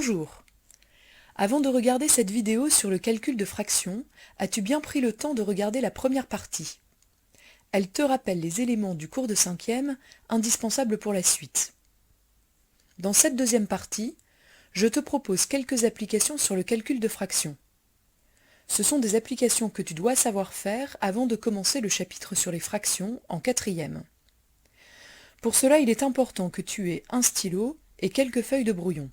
Bonjour. Avant de regarder cette vidéo sur le calcul de fractions, as-tu bien pris le temps de regarder la première partie? Elle te rappelle les éléments du cours de 5e indispensables pour la suite. Dans cette deuxième partie, je te propose quelques applications sur le calcul de fractions. Ce sont des applications que tu dois savoir faire avant de commencer le chapitre sur les fractions en 4e. Pour cela, il est important que tu aies un stylo et quelques feuilles de brouillon.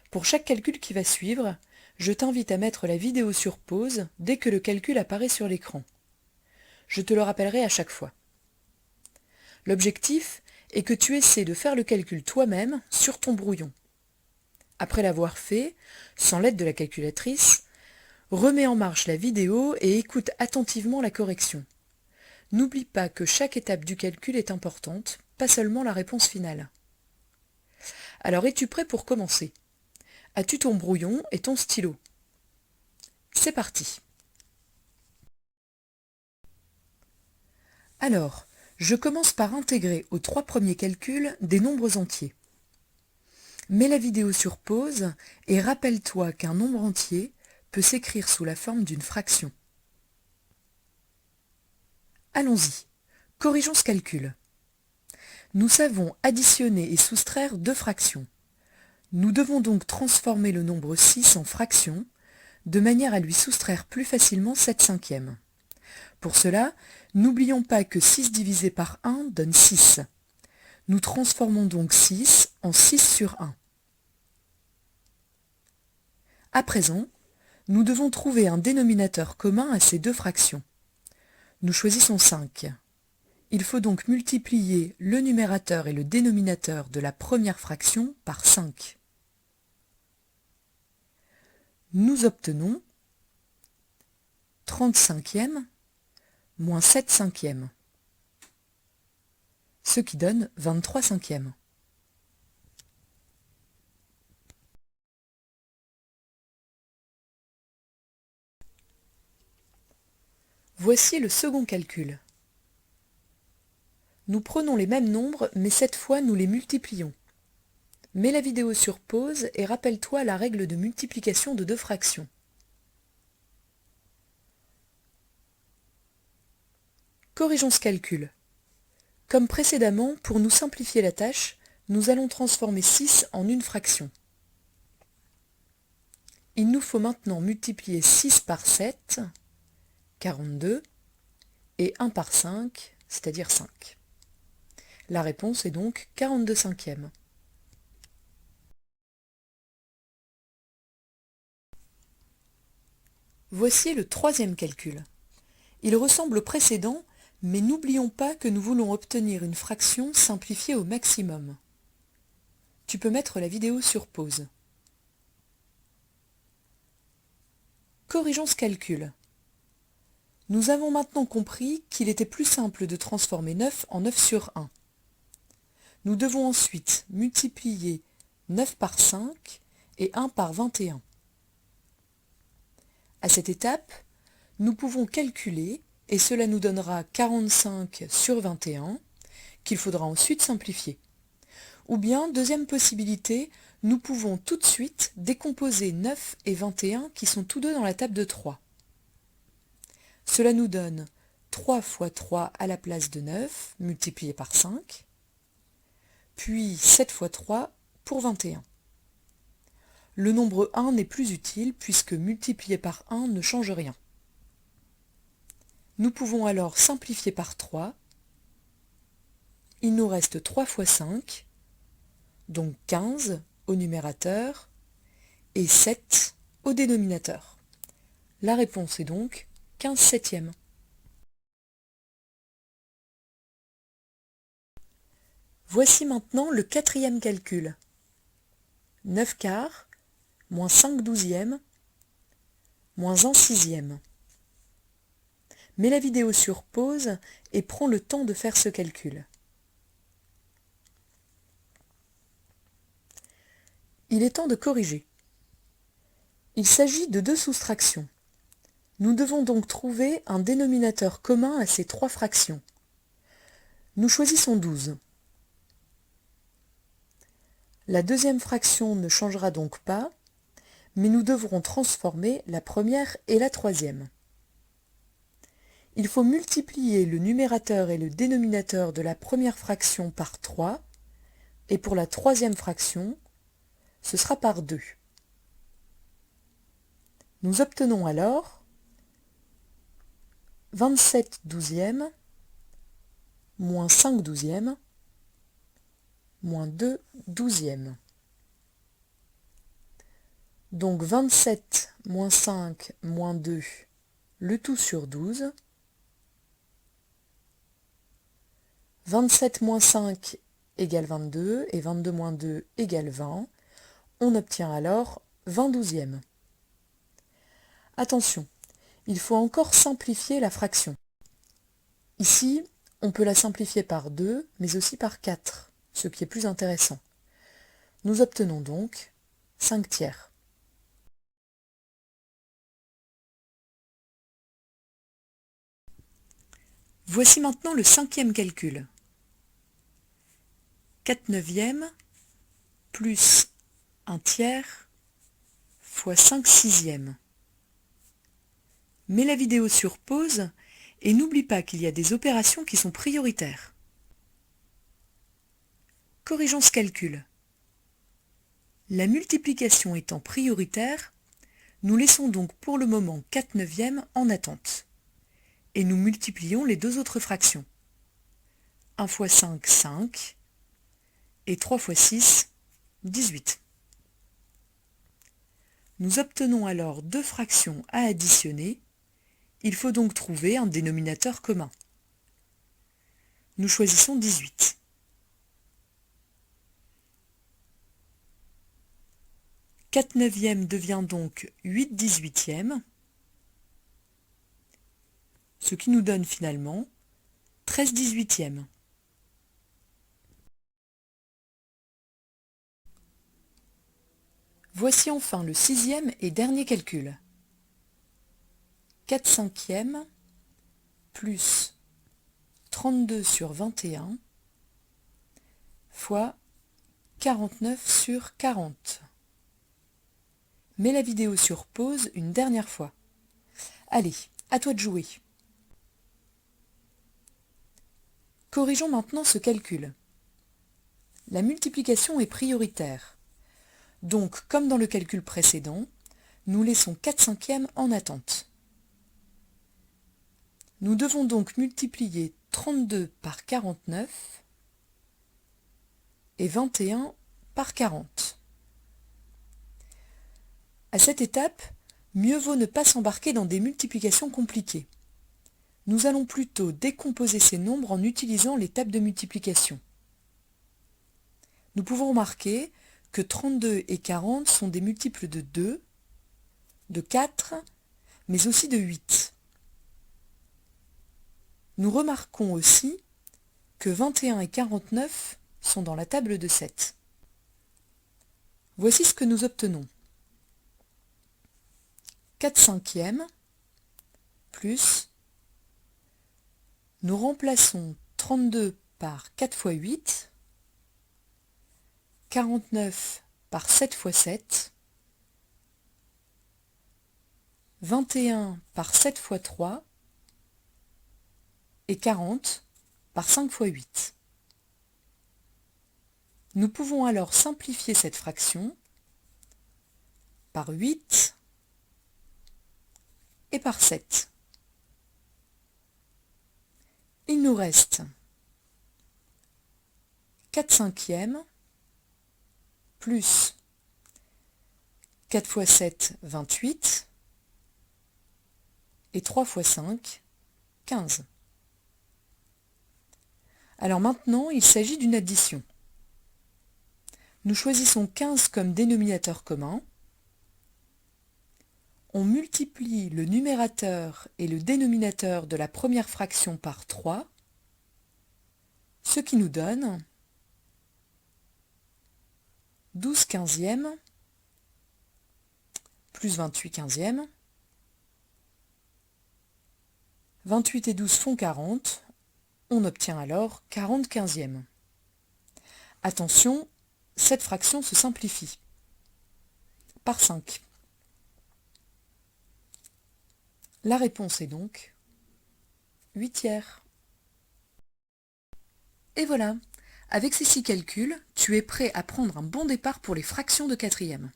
Pour chaque calcul qui va suivre, je t'invite à mettre la vidéo sur pause dès que le calcul apparaît sur l'écran. Je te le rappellerai à chaque fois. L'objectif est que tu essaies de faire le calcul toi-même sur ton brouillon. Après l'avoir fait, sans l'aide de la calculatrice, remets en marche la vidéo et écoute attentivement la correction. N'oublie pas que chaque étape du calcul est importante, pas seulement la réponse finale. Alors es-tu prêt pour commencer? As-tu ton brouillon et ton stylo? C'est parti. Alors, je commence par intégrer aux 3 premiers calculs des nombres entiers. Mets la vidéo sur pause et rappelle-toi qu'un nombre entier peut s'écrire sous la forme d'une fraction. Allons-y, corrigeons ce calcul. Nous savons additionner et soustraire 2 fractions. Nous devons donc transformer le nombre 6 en fraction, de manière à lui soustraire plus facilement 7/5. Pour cela, n'oublions pas que 6 divisé par 1 donne 6. Nous transformons donc 6 en 6 sur 1. À présent, nous devons trouver un dénominateur commun à ces 2 fractions. Nous choisissons 5. Il faut donc multiplier le numérateur et le dénominateur de la première fraction par 5. Nous obtenons 35e moins 7/5, ce qui donne 23/5. Voici le second calcul. Nous prenons les mêmes nombres, mais cette fois nous les multiplions. Mets la vidéo sur pause et rappelle-toi la règle de multiplication de 2 fractions. Corrigeons ce calcul. Comme précédemment, pour nous simplifier la tâche, nous allons transformer 6 en une fraction. Il nous faut maintenant multiplier 6 par 7, 42, et 1 par 5, c'est-à-dire 5. La réponse est donc 42/5. Voici le troisième calcul. Il ressemble au précédent, mais n'oublions pas que nous voulons obtenir une fraction simplifiée au maximum. Tu peux mettre la vidéo sur pause. Corrigeons ce calcul. Nous avons maintenant compris qu'il était plus simple de transformer 9 en 9 sur 1. Nous devons ensuite multiplier 9 par 5 et 1 par 21. À cette étape, nous pouvons calculer et cela nous donnera 45 sur 21 qu'il faudra ensuite simplifier. Ou bien, deuxième possibilité, nous pouvons tout de suite décomposer 9 et 21 qui sont tous deux dans la table de 3. Cela nous donne 3 fois 3 à la place de 9 multiplié par 5, puis 7 fois 3 pour 21. Le nombre 1 n'est plus utile puisque multiplié par 1 ne change rien. Nous pouvons alors simplifier par 3. Il nous reste 3 fois 5, donc 15 au numérateur et 7 au dénominateur. La réponse est donc 15/7. Voici maintenant le quatrième calcul. 9 quarts moins 5/12, moins 1/6. Mets la vidéo sur pause et prends le temps de faire ce calcul. Il est temps de corriger. Il s'agit de 2 soustractions. Nous devons donc trouver un dénominateur commun à ces 3 fractions. Nous choisissons 12. La deuxième fraction ne changera donc pas, mais nous devrons transformer la première et la troisième. Il faut multiplier le numérateur et le dénominateur de la première fraction par 3, et pour la troisième fraction, ce sera par 2. Nous obtenons alors 27 douzièmes moins 5 douzièmes moins 2 douzièmes. Donc 27 moins 5 moins 2, le tout sur 12. 27 moins 5 égale 22 et 22 moins 2 égale 20. On obtient alors 20 douzièmes. Attention, il faut encore simplifier la fraction. Ici, on peut la simplifier par 2, mais aussi par 4, ce qui est plus intéressant. Nous obtenons donc 5 tiers. Voici maintenant le cinquième calcul. 4 neuvièmes plus 1 tiers fois 5 sixièmes. Mets la vidéo sur pause et n'oublie pas qu'il y a des opérations qui sont prioritaires. Corrigeons ce calcul. La multiplication étant prioritaire, nous laissons donc pour le moment 4 neuvièmes en attente. Et nous multiplions les deux autres fractions. 1 fois 5, 5, et 3 fois 6, 18. Nous obtenons alors deux fractions à additionner. Il faut donc trouver un dénominateur commun. Nous choisissons 18. « 4 neuvièmes devient donc 8 dix-huitièmes, ce qui nous donne finalement 13 dix-huitièmes. Voici enfin le sixième et dernier calcul. 4 cinquièmes plus 32 sur 21 fois 49 sur 40. Mets la vidéo sur pause une dernière fois. Allez, à toi de jouer. Corrigeons maintenant ce calcul. La multiplication est prioritaire. Donc, comme dans le calcul précédent, nous laissons 4 cinquièmes en attente. Nous devons donc multiplier 32 par 49 et 21 par 40. À cette étape, mieux vaut ne pas s'embarquer dans des multiplications compliquées. Nous allons plutôt décomposer ces nombres en utilisant les tables de multiplication. Nous pouvons remarquer que 32 et 40 sont des multiples de 2, de 4, mais aussi de 8. Nous remarquons aussi que 21 et 49 sont dans la table de 7. Voici ce que nous obtenons. 4 cinquièmes plus, nous remplaçons 32 par 4 fois 8, 49 par 7 fois 7, 21 par 7 fois 3 et 40 par 5 fois 8. Nous pouvons alors simplifier cette fraction par 8 et par 7. Il nous reste 4 cinquièmes plus 4 fois 7, 28, et 3 fois 5, 15. Alors maintenant, il s'agit d'une addition. Nous choisissons 15 comme dénominateur commun. On multiplie le numérateur et le dénominateur de la première fraction par 3, ce qui nous donne 12 quinzièmes plus 28 quinzièmes. 28 et 12 font 40. On obtient alors 40 quinzièmes. Attention, cette fraction se simplifie par 5. La réponse est donc 8/3. Et voilà, avec ces 6 calculs, tu es prêt à prendre un bon départ pour les fractions de 4e.